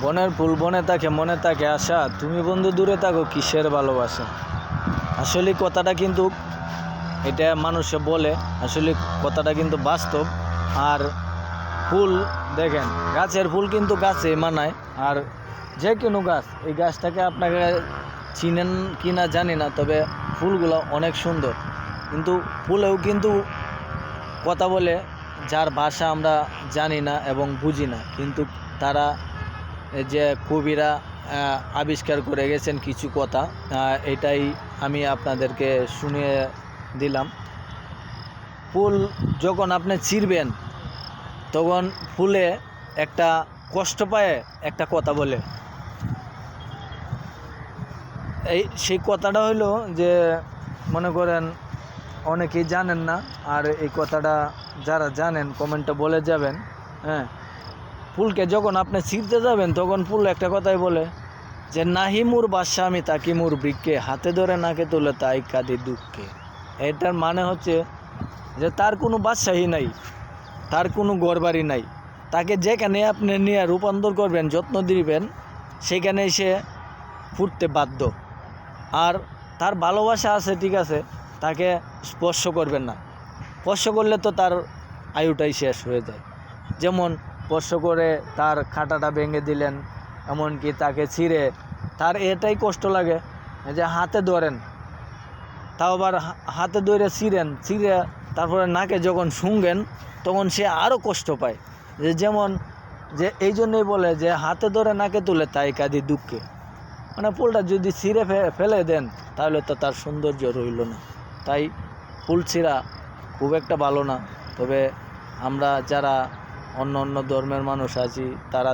বনের ফুল বনে থাকে মনে থাকে আশা, তুমি বন্ধু দূরে থাকো কিসের ভালোবাসা। আসলে কথাটা কিন্তু এটা মানুষে বলে, আসলে কথাটা কিন্তু বাস্তব। আর ফুল দেখেন, গাছের ফুল কিন্তু গাছে মানায়। আর যে কোনো গাছ, এই গাছটাকে আপনাকে চিনেন কি না জানি না, তবে ফুলগুলো অনেক সুন্দর। কিন্তু ফুলেও কিন্তু কথা বলে, যার ভাষা আমরা জানি না এবং বুঝি না, কিন্তু তারা যে কবিরা আবিষ্কার করে গেছেন কিছু কথা, এটাই আমি আপনাদেরকে শুনিয়ে দিলাম। ফুল যখন আপনি ছিঁড়বেন, তখন ফুলে একটা কষ্ট পায়, একটা কথা বলে। সেই কথাটা হইলো যে, মনে করেন অনেকেই জানেন না, আর এই কথাটা যারা জানেন কমেন্টে বলে যাবেন। হ্যাঁ, ফুলকে যখন আপনি ছিঁড়তে যাবেন, তখন ফুল একটা কথাই বলে যে, নাহি মোর বাসা আমি তাকি মোর বৃক্ষে, হাতে ধরে নাকে তোলে তাই কাঁদি দুঃখে। এটার মানে হচ্ছে যে তার কোনো বাদশাহী নাই, তার কোনো ঘরবাড়ি নাই। তাকে যেখানে আপনি নিয়ে রূপান্তর করবেন, যত্ন দিবেন, সেখানে সে ফুটতে বাধ্য। আর তার ভালোবাসা আছে, ঠিক আছে, তাকে স্পর্শ করবেন না। স্পর্শ করলে তো তার আয়ুটাই শেষ হয়ে যায়। যেমন স্পর্শ করে তার খাটাটা ভেঙে দিলেন, এমনকি তাকে ছিঁড়ে তার এটাই কষ্ট লাগে যে হাতে ধরেন, তাও আবার হাতে ধরে ছিঁড়ে তারপরে নাকে যখন শুঙ্গেন, তখন সে আরও কষ্ট পায়। যেমন যে এই জন্যই বলে যে হাতে ধরে নাকে তুলে তাই কাঁদি দুঃখে। মানে ফুলটা যদি ছিঁড়ে ফেলে দেন, তাহলে তো তার সৌন্দর্য রইল না। তাই ফুল ছিঁড়া খুব একটা ভালো না। তবে আমরা যারা অন্য অন্য ধর্মের মানুষ আছি, তারা